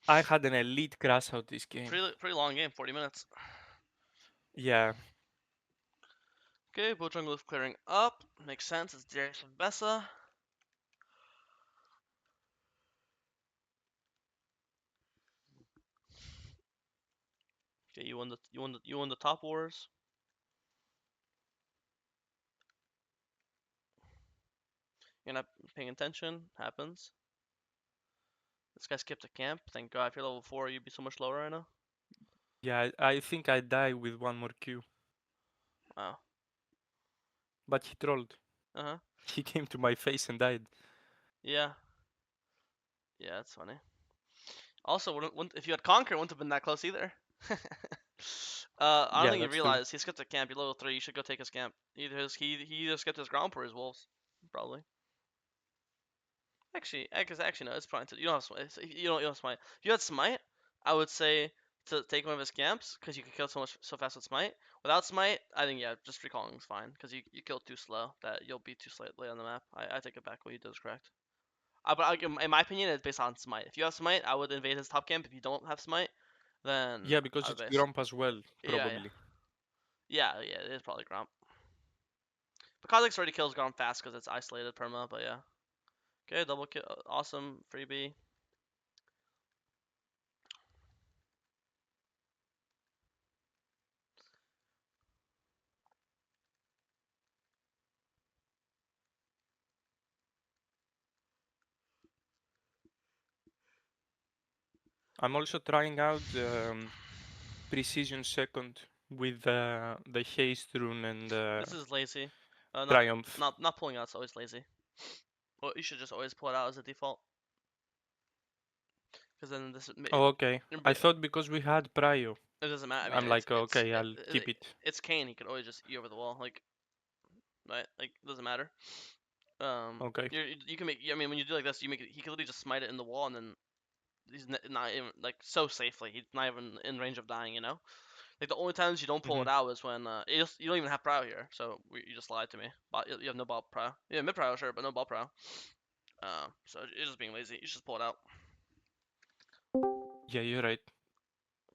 I had an elite crash out this game. Pretty long game, 40 minutes. Yeah. Okay, both jungle is clearing up. Makes sense. It's Darius and Bessa. Okay, you won the top wars. You're not paying attention. Happens. This guy skipped a camp. Thank God. If you're level 4, you'd be so much lower right now. Yeah, I think I die with one more Q. Wow. But he trolled. Uh-huh. He came to my face and died. Yeah. Yeah, that's funny. Also, if you had Conquer, it wouldn't have been that close either. I don't Yeah, think you that's true. realize he skipped a camp. You're level 3. You should go take his camp. He either skipped his ground or his wolves, probably. Actually, no. It's probably you don't have smite. You don't have smite. If you had smite, I would say to take one of his camps because you can kill so fast with smite. Without smite, I think yeah, just recalling is fine because you kill too slow that you'll be too late on the map. I take it back. What you did is correct. But in my opinion, it's based on smite. If you have smite, I would invade his top camp. If you don't have smite, then Yeah, because I would it's base. Gromp as well, Yeah, probably. yeah. It is probably Gromp. But Kha'Zix already kills Gromp fast because it's isolated perma. But yeah. Okay, double kill. Awesome freebie. I'm also trying out Precision Second with the Haste Rune and This is lazy. Not Triumph. not pulling out is always lazy. Well, you should just always pull it out as a default. Because then Oh, okay. I it thought because we had Prio. doesn't matter. I mean, I'm like, okay, I'll keep it. it's Kane. He could always just E over the wall. Like right. Like it doesn't matter. Okay. You can make. I mean, when you do like this, you make it. He can literally just smite it in the wall, and then he's not even like so safely. He's not even in range of dying. You know. Like the only times you don't pull Hmm. it out is when you don't even have Prow here. So you just lied to me. But you have no ball Prow. Yeah, mid Prow sure, but no ball Prow. So you're just being lazy. You should just pull it out. Yeah, you're right.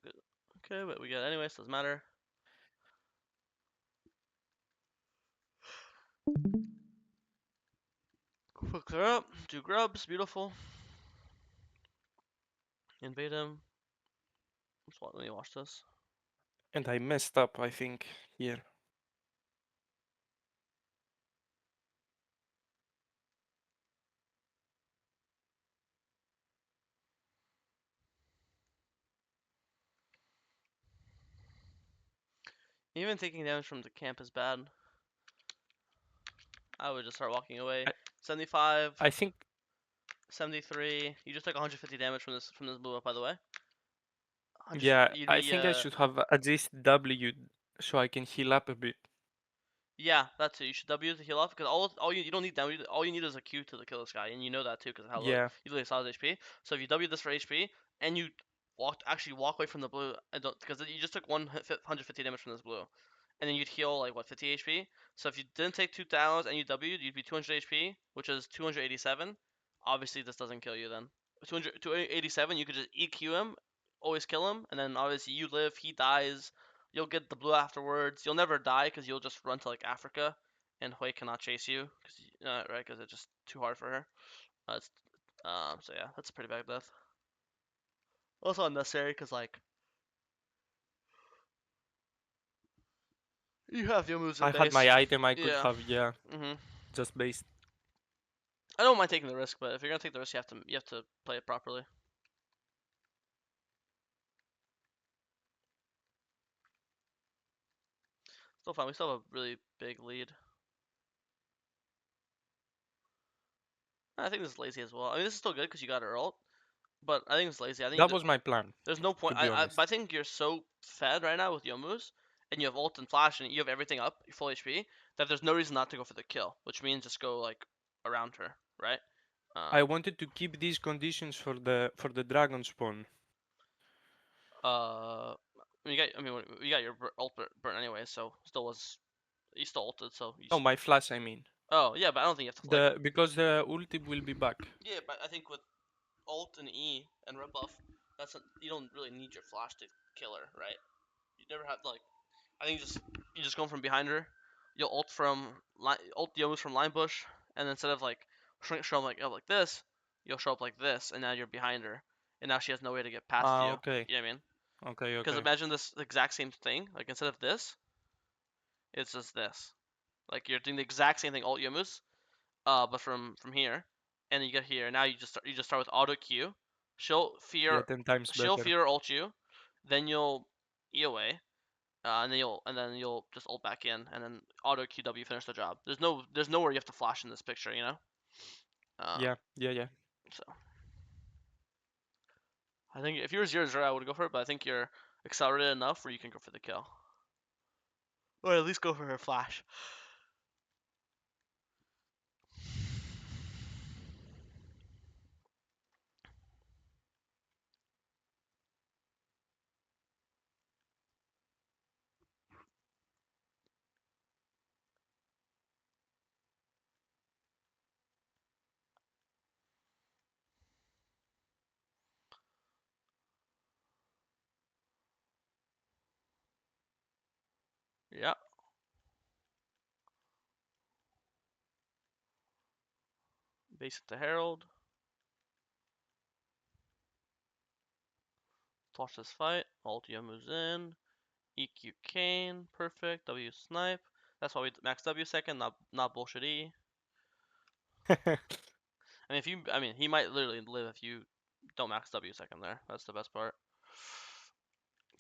Okay, but we get it anyways. Doesn't matter. Quick clear up. Do grubs. Beautiful. Invade him. Let me watch this. And I messed up, I think, here. Even taking damage from the camp is bad. I would just start walking away. I, 75, I think, 73. You just took 150 damage from this blue up, by the way. yeah, You'd I be think I should have adjusted W so I can heal up a bit. yeah, that too. You should W to heal up because all you don't need W. All you need is a Q to kill this guy, and you know that too because of how low Yeah. you literally saw his HP. So if you W this for HP and you walk away from the blue, and don't because you just took 150 damage from this blue, and then you'd heal like what 50 HP. So if you didn't take 2 towers and you W, you'd be 200 HP, which is 287. Obviously, this doesn't kill you then. 287, you could just EQ him, always kill him, and then obviously you live, he dies. You'll get the blue afterwards. You'll never die because you'll just run to like Africa, and Hui cannot chase you, right? Because it's just too hard for her. So yeah, that's a pretty bad death. Also unnecessary because like you have your moves in I had base. my item I could Yeah. have, yeah, Mhm. just based. I don't mind taking the risk, but if you're gonna take the risk, you have to play it properly. Still fine. We still have a really big lead. I think this is lazy as well. I mean, this is still good because you got Earl, but I think it's lazy. I think That was my plan, there's no to point. be honest. I think you're so fed right now with Yomu's, and you have ult and flash, and you have everything up, you're full HP, that there's no reason not to go for the kill. Which means just go like around her, right? I Um. wanted to keep these conditions for the dragon spawn. I mean, you got your ult burn anyway, so still was you still ulted, so you. No, my flash, I mean. Oh yeah, but I don't think you have to like. Because the ulti will be back. Yeah, but I think with ult and E and rebuff, you don't really need your flash to kill her, right? You never have like. I think you just go from behind her. You'll ult ult Yomus from line bush, and instead of like show up like this, you'll show up like this, and now you're behind her, and now she has no way to get past you. Okay. You know what I mean? Okay. Because Okay. imagine this exact same thing. Like instead of this, it's just this. Like you're doing the exact same thing, ult Yomus, but from here, and then you get here. Now you just start with auto Q. She'll Yeah, fear 10 times she'll better. fear ult you, then you'll E away, and then you'll just ult back in, and then auto QW finish the job. There's nowhere you have to flash in this picture, you know. Yeah. Yeah. Yeah. So I think if you were 0-0, I would go for it, but I think you're accelerated enough where you can go for the kill, or at least go for her flash. Yeah, base it to Herald. Flush this fight. Ultia moves in. EQ Kane, perfect. W snipe. That's why we max W second, not bullshit E. I mean, he might literally live if you don't max W second there. That's the best part.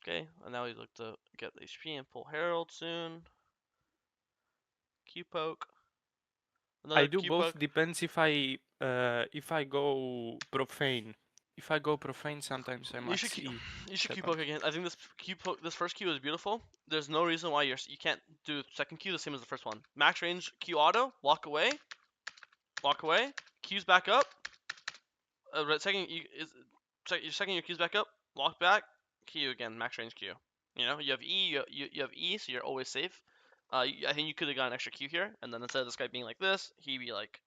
Okay, and now we look to get the HP and pull Herald soon. Q poke. I Another do Q both. poke. Depends if I go profane. If I go profane, sometimes I You should max E you should Q second. poke again. I think this first Q is beautiful. There's no reason why you can't do second Q the same as the first one. Max range Q auto, walk away, Q's back up. Second you is you're second your Q's back up, walk back, Q again, max range Q. You know, you have E, you have E, so you're always safe. I think you could have got an extra Q here, and then instead of this guy being like this, he'd be like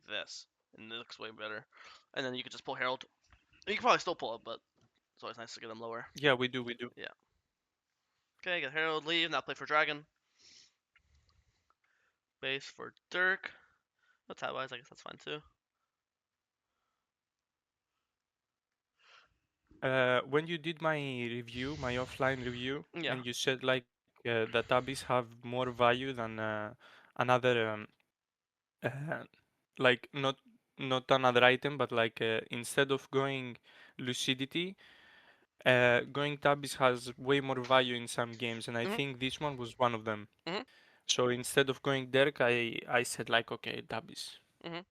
this, and it looks way better. And then you could just pull Herald. You could probably still pull it, but it's always nice to get him lower. Yeah, we do. We do. Yeah. Okay, get Herald, leave, now play for Dragon. Base for Dirk. No tab wise, I guess that's fine too. When you did my review, my offline review, Yeah. and you said like that tabbies have more value than another uh, like not another item, but like instead of going lucidity, going tabbies has way more value in some games, and I Mhm. think this one was one of them. Mhm. So instead of going Dirk, I said like okay, tabbies. Mhm.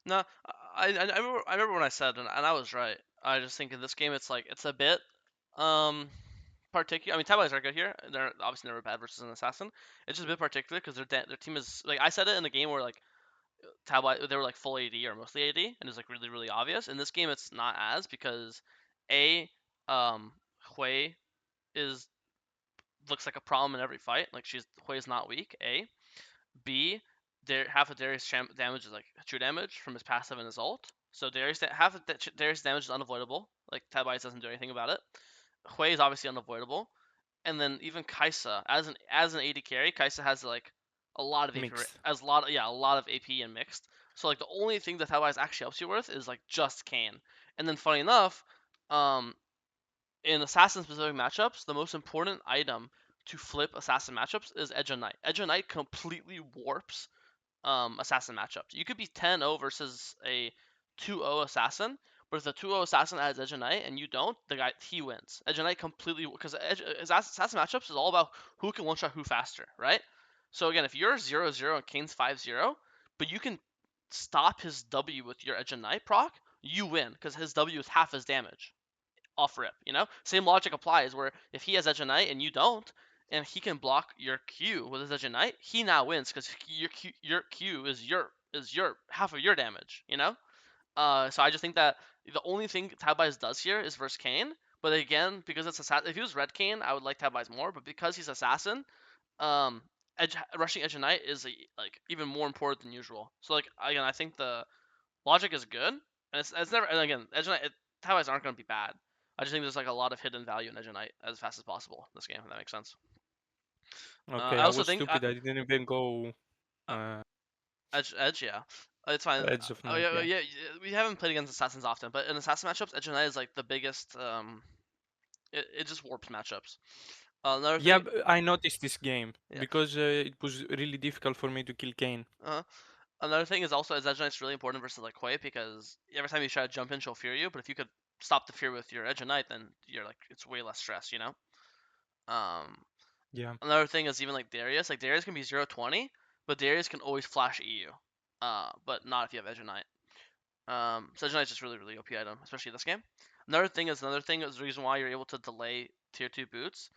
No, I remember when I said, and I was right. I just think in this game it's like it's a bit um particular. I mean, Tab are good here. They're obviously never bad versus an assassin. It's just a bit particular because their team is like I said it in the game where like Tab they were like full AD or mostly AD, and it's like really obvious. In this game, it's not as because a Hui is looks like a problem in every fight. Like Hui is not weak. A B, half of Darius' damage is like true damage from his passive and his ult. So half of Darius' damage is unavoidable. Like Tab Ice doesn't do anything about it. Hui is obviously unavoidable, and then even Kai'Sa as an AD carry, Kai'Sa has like a lot of AP, Mixed. a lot of AP and mixed. So like the only thing that Tab Ice actually helps you with is like just Kayn. And then funny enough, um, in assassin specific matchups, the most important item to flip assassin matchups is Edge of Night. Edge of Night completely warps assassin matchups. You could be 10-0 versus a 2-0 assassin, but if the 2-0 assassin has Edge of Night and you don't, the guy he wins. Edge of Night completely because assassin matchups is all about who can one shot who faster, right? So again, if you're 0-0 and Kane's 5-0, but you can stop his W with your Edge of Night proc, you win because his W is half his damage off rip. You know, same logic applies where if he has Edge of Night and you don't, and he can block your Q with his Edge of Night, he now wins because your Q is your half of your damage. You know, so I just think that the only thing Tabais does here is versus Kayn. But again, because it's assassin, if he was Red Kayn, I would like Tabais more. But because he's assassin, um, rushing Edge of Night is like even more important than usual. So like again, I think the logic is good. And it's never. And again, Edge Knight Towers aren't going to be bad. I just think there's like a lot of hidden value in Edge Knight as fast as possible in this game. If that makes sense. Okay, I I also was think stupid. I didn't even go uh, uh, Edge, yeah, it's fine. Edge of Oh Night. yeah, Yeah. yeah, we haven't played against assassins often, but in assassin matchups, Edge Knight is like the biggest. It just warps matchups. Another Yeah, thing, I noticed this game yeah. because it was really difficult for me to kill Kane. Uh, Another thing is also is Edge Knight's really important versus like Quay because every time you try to jump in, she'll fear you. But if you could stop the fear with your Edge Knight, then you're like it's way less stress, you know. Um, Yeah. Another thing is even like Darius. Like Darius can be 0-20, but Darius can always flash EU. But not if you have Edge Knight. So Edge Knight's just really OP item, especially this game. Another thing is the reason why you're able to delay tier 2 boots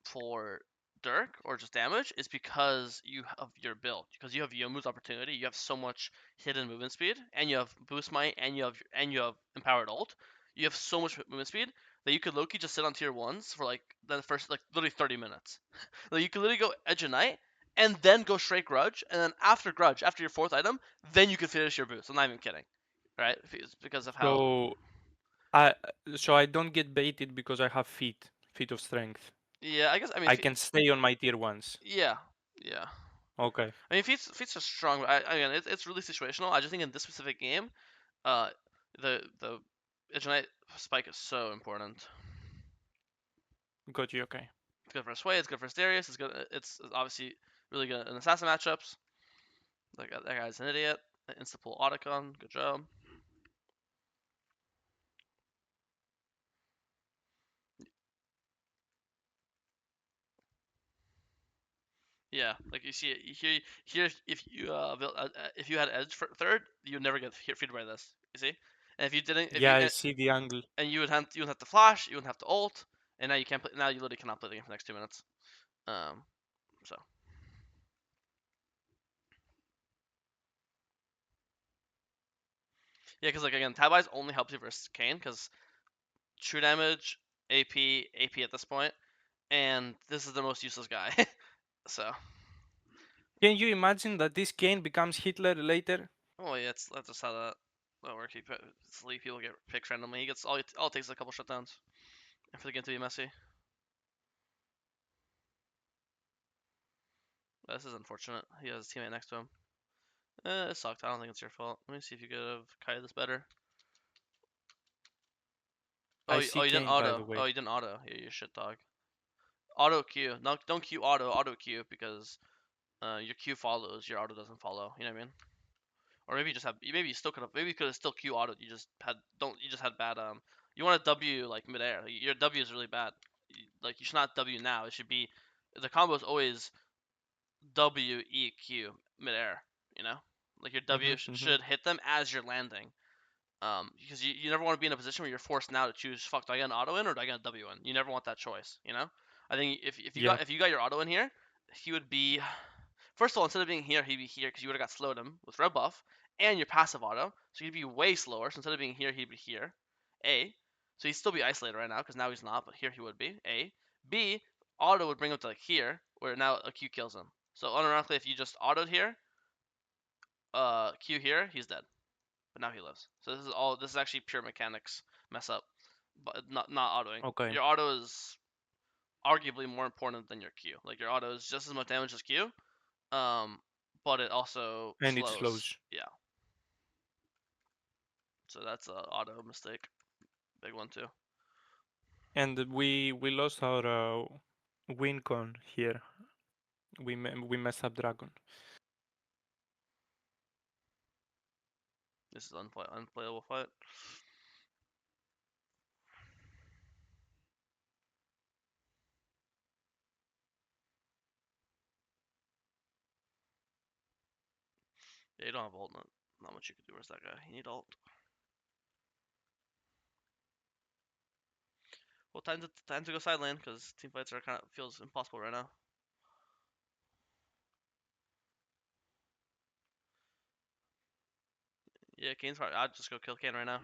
for Dirk or just damage is because you have your build. Because you have Yomu's opportunity, you have so much hidden movement speed, and you have boost might, and you have empowered ult. You have so much movement speed that you could Loki just sit on tier ones for like the first like literally 30 minutes. Like you could literally go Edge of Night and then go straight Grudge, and then after Grudge, after your fourth item, then you could finish your boost. I'm not even kidding, right? Because of how. So I I don't get baited because I have feet of strength. Yeah, I guess I mean I can stay on my tier ones. yeah, yeah. Okay. I mean, feats are strong. But again, it's really situational. I just think in this specific game, uh, the Ignite spike is so important. Got you. Okay. It's good for Sway. It's good for Darius. It's good. It's obviously really good in assassin matchups. Like that guy's an idiot. Insta pull Otacon. Good job. Yeah, like you see, here if you had Edge for third, you'd never get feared by this. You see, and if you didn't, if Yeah, you I see the angle. and you would have to flash, you would have to ult, and now you can't play. Now you literally cannot play the game for the next 2 minutes. Um, so yeah, because like again, Tab Eyes only helps you versus Kane because true damage, AP at this point, and this is the most useless guy. So Can you imagine that this Kane becomes Hitler later? oh yeah, that's just how that works. Sleep people get picked randomly. He gets all it takes is a couple shutdowns, and for the game to be messy. This is unfortunate. He has his teammate next to him. It sucked. I don't think it's your fault. Let me see if you could have kited this better. I see You didn't Kane, by the auto. way. Oh, you didn't auto. Yeah, you shit dog. Auto Q. No, don't Q auto. Auto Q because your Q follows, your auto doesn't follow. You know what I mean? Or maybe you just have. Maybe you still could have. Maybe you could have still Q auto. You just had don't. You just had bad. You want a W like midair. Like, your W is really bad. Like you should not W now. It should be. The combo is always W E Q midair. You know, like your W Mm-hmm. should hit them as you're landing. Because you never want to be in a position where you're forced now to choose. Fuck, do I get an auto in or do I get a W in? You never want that choice. You know. I think Yeah. if you got your auto in here, he would be. First of all, instead of being here, he'd be here because you would have got slowed him with red buff and your passive auto, so he'd be way slower. So instead of being here, he'd be here. A. So he'd still be isolated right now because now he's not, but here he would be. A. B. Auto would bring him to like here, where now a Q kills him. So unironically, if you just autoed here, Q here, he's dead. But now he lives. So this is all. This is actually pure mechanics mess up, but not autoing. Okay. Your auto is arguably more important than your Q. Like your auto is just as much damage as Q, um, but it also And it slows. slows. Yeah, so that's a auto mistake, big one too. And we lost our win con here. We messed up Dragon. This is unplayable fight. Yeah, you don't have ult. Not much you can do versus that guy. You need ult. Well, time to go side lane because team fights are kind of feels impossible right now. Yeah, Kane's hard. I'd just go kill Kane right now.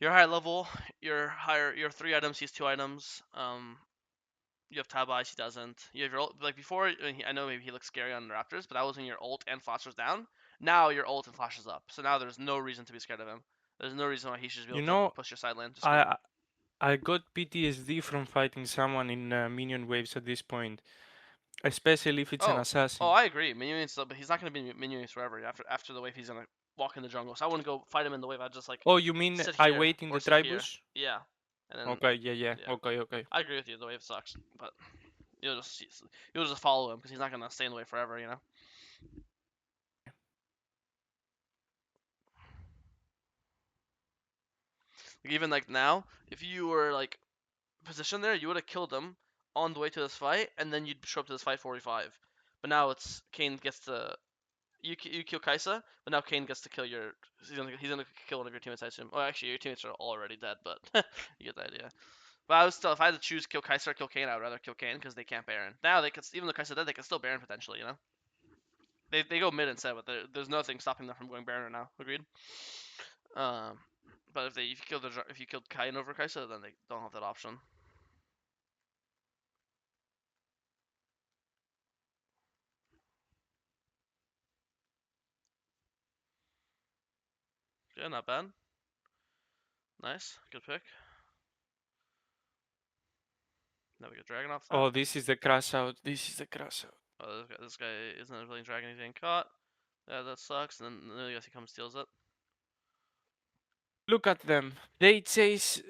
You're high level. You're higher. You're 3 items. He's 2 items. You have tab ice, he doesn't. You have your ult, like before. I know maybe he looks scary on the Raptors, but that was when your ult and flashes down. Now your ult and flashes up, so now there's no reason to be scared of him. There's no reason why he should be You able to know, push your side lane to scream. I I got PTSD from fighting someone in minion waves at this point, especially if it's an Oh, oh, assassin. I agree. Minion still, but he's not gonna be minion forever. After the wave, he's gonna walk in the jungle. So I wouldn't go fight him in the wave. I'd just like Oh, you mean sit I here wait in or the sit here. tribus? Yeah, and then Okay, yeah, yeah. yeah, Okay, okay. I agree with you. The wave sucks, but you'll just you'll just follow him because he's not gonna stay in the wave forever. You know. Like, even like now, if you were like positioned there, you would have killed him on the way to this fight, and then you'd show up to this fight 45. But now it's Kane gets to you kill Kaisa, but now Kane gets to kill your. He's gonna kill one of your teammates, I assume. Oh, actually, your teammates are already dead, but you get the idea. But I was still, if I had to choose kill Kaisa or kill Kane, I would rather kill Kane because they can't Baron. Now they could, even though Kaisa dead, they can still Baron potentially. You know, they go mid instead, but there's nothing stopping them from going Baron right now. Agreed. Um, but if you killed Kain over Kaisa, then they don't have that option. Yeah, not bad. Nice, good pick. Now we get Dragon off that. Oh, this is the crash out. This is the crash out. Oh, this guy isn't really Dragon. He's getting caught. Yeah, that sucks. And then I guess he comes steals it. Look at them. They chase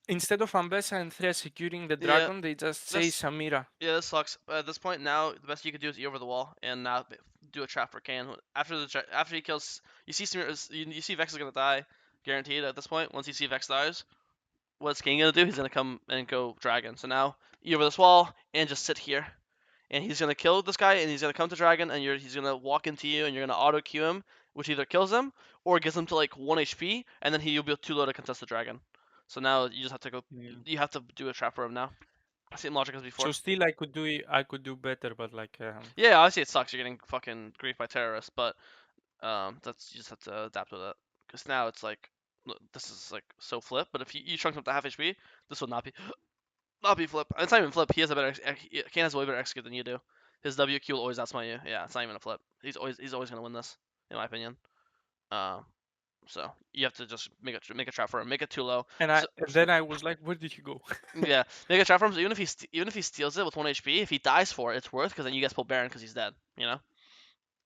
instead of Ambessa and Threya securing the Yeah, dragon, they just this chase Samira. yeah this sucks. But at this point now, the best you could do is E over the wall and now do a trap for Kane. After he kills, you see you see Vex is gonna die, guaranteed at this point. Once you see Vex dies, what's Kane gonna do? He's gonna come and go Dragon. So now E over this wall and just sit here. And he's gonna kill this guy, and he's gonna come to Dragon, and he's gonna walk into you, and you're gonna auto Q him, which either kills him or gets him to like 1 HP, and then you'll be too low to contest the Dragon. So now you just have to go. Yeah. You have to do a trap for him now. Same logic as So before. still I could do it. I could do better, but like Yeah, obviously it sucks. You're getting fucking griefed by terrorists, but that's you just have to adapt with it. Because now it's like this is like so flip. But if you shrunk him to half HP, this would not be flip. It's not even flip. He has a better. Kane has a way better execute than you do. His WQ will always outsmart you. Yeah, it's not even a flip. He's always gonna win this, in my opinion. Um, so you have to just make a trap for him. Make it too low. and So, then I was like, where did he go? yeah, make a trap for him. So even if he steals it with 1 HP, if he dies for it, it's worth because then you guys pull Baron because he's dead. You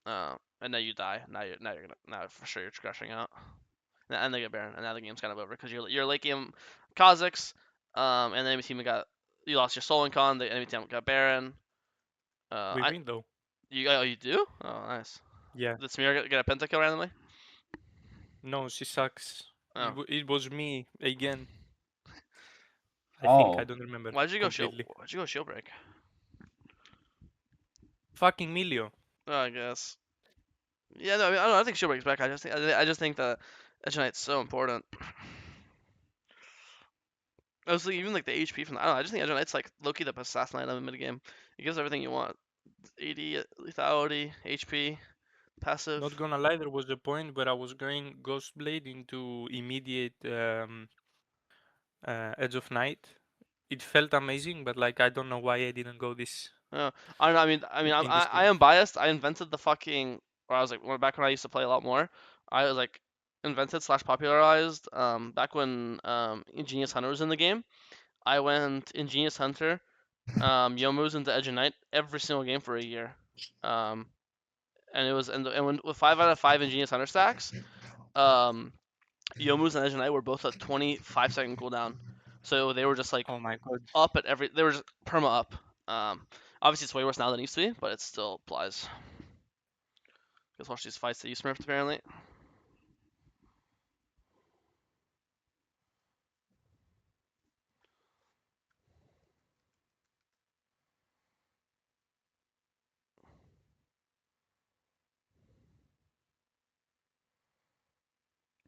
know. And then you die. Now for sure you're crashing out. And they get Baron, and now the game's kind of over because you're late game Kha'Zix, and the enemy team got you lost your Soul and Con. The enemy team got Baron. We I win though. you do? Oh, nice. Yeah. Did Samir get a pentakill randomly? No, she sucks. Oh, It was me again. I think I Oh, don't remember why'd you go shield? completely. Why'd you go shield break? Fucking Milio. Oh, I guess. Yeah, no, I mean, I don't know. I think shield break's back. I just think that Edge Knight's so important. I was like, even like the HP from I don't know. I just think Edge Knight's like Loki the best assassin item in mid game. It gives everything you want. AD, lethality, HP, passive. Not gonna lie, there was a point where I was going Ghostblade into immediate Edge of Night. It felt amazing, but like I don't know why I didn't go this I don't know. I mean, in this I game. am biased. I invented the fucking. Or I was like, back when I used to play a lot more, I was like invented slash popularized. Back when Ingenious Hunter was in the game, I went Ingenious Hunter, Youmuu's into Edge of Night every single game for a year. Um, and it was with 5 out of 5 Ingenious Hunter stacks, Youmuu's and Edge of Night were both at 25-second cooldown. So they were just like Oh my god. up at every. They were just perma up. Um, Obviously it's way worse now than it used to be, but it still applies. Let's watch these fights that you smurfed apparently.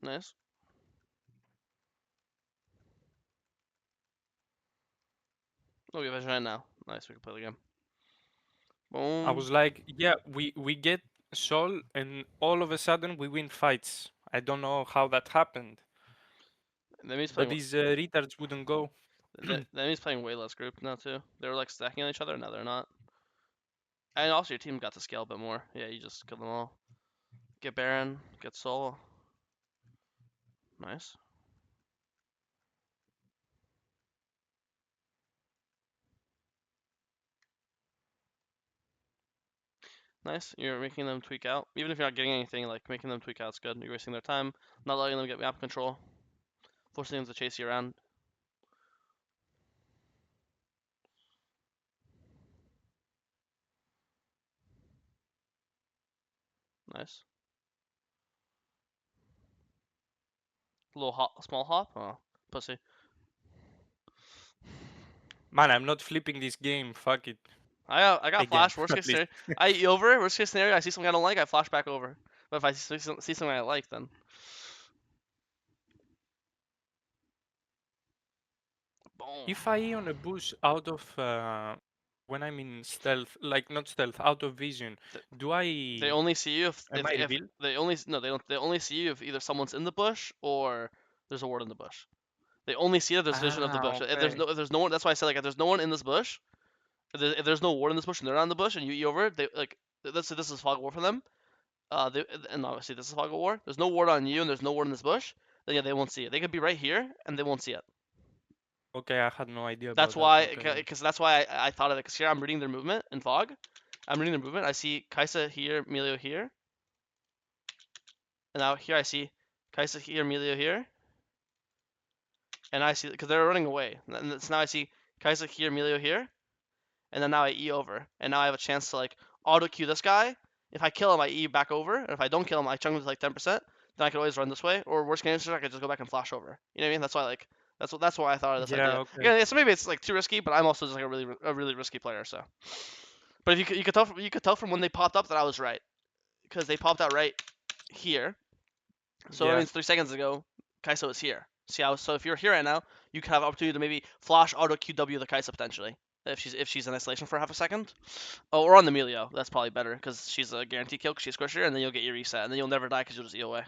Nice. Oh, we have Edge of Night now. Nice, we can play the game. I Boom. was like, yeah, we get Sol, and all of a sudden we win fights. I don't know how that happened, That means but playing. these retards wouldn't go. The enemy's playing way less group now too. They were like stacking on each other. Now they're not. And also your team got to scale a bit more. Yeah, you just kill them all. Get Baron. Get Soul. Nice. Nice. You're making them tweak out. Even if you're not getting anything, like making them tweak out's good. You're wasting their time, not letting them get map control, forcing them to chase you around. Nice. Little hop, small hop. Oh, pussy. Man, I'm not flipping this game. Fuck it. I got Again, flash. Worst at case least. scenario, I E over. Worst case scenario, I see something I don't like, I flash back over. But if I see something I like, then boom. If I E on a bush out of when I'm in stealth, like not stealth, out of vision, Th- do They I only see you am I if revealed? they only no they don't they only see you if either someone's in the bush or there's a ward in the bush. They only see that there's vision of the bush. Okay. If there's no one, that's why I said like if there's no one in this bush, if there's no ward in this bush and they're not in the bush and you E over it, they like let's say this is fog war for them. And obviously this is fog war. There's no ward on you and there's no ward in this bush. Then yeah, they won't see it. They could be right here and they won't see it. Okay, I had no idea That's about that. why, Okay. because that's why I thought of it. Because here I'm reading their movement in fog. I'm reading their movement. I see Kaisa here, Melio here, and now here I see Kaisa here, Melio here, and I see because they're running away. And so now I see Kaisa here, Melio here, and then now I E over, and now I have a chance to like auto queue this guy. If I kill him, I E back over, and if I don't kill him, I chunk him to like 10%. Then I could always run this way, or worst case scenario, I could just go back and flash over. You know what I mean? That's why like that's why I thought of this Yeah, idea. okay. Again, so maybe it's like too risky, but I'm also just like a really risky player. So, but if you could tell from when they popped up that I was right, because they popped out right here. So that Yeah. means 3 seconds ago, Kai'Sa was here. See how? So if you're here right now, you could have opportunity to maybe flash auto QW the Kai'Sa potentially if she's in isolation for half a second. Oh, or on the Melio. That's probably better because she's a guaranteed kill because she's squishier, and then you'll get your reset, and then you'll never die because you'll just E away,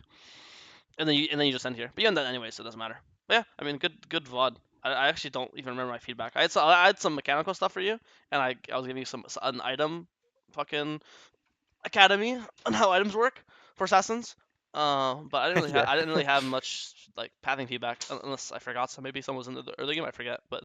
and then you just end here. But you end that anyway, so it doesn't matter. But yeah, I mean, good VOD. I actually don't even remember my feedback. I had some mechanical stuff for you, and I was giving you some an item, fucking academy on how items work for assassins. But Yeah. I didn't really have much like pathing feedback unless I forgot. So maybe someone was in the early game. I forget, but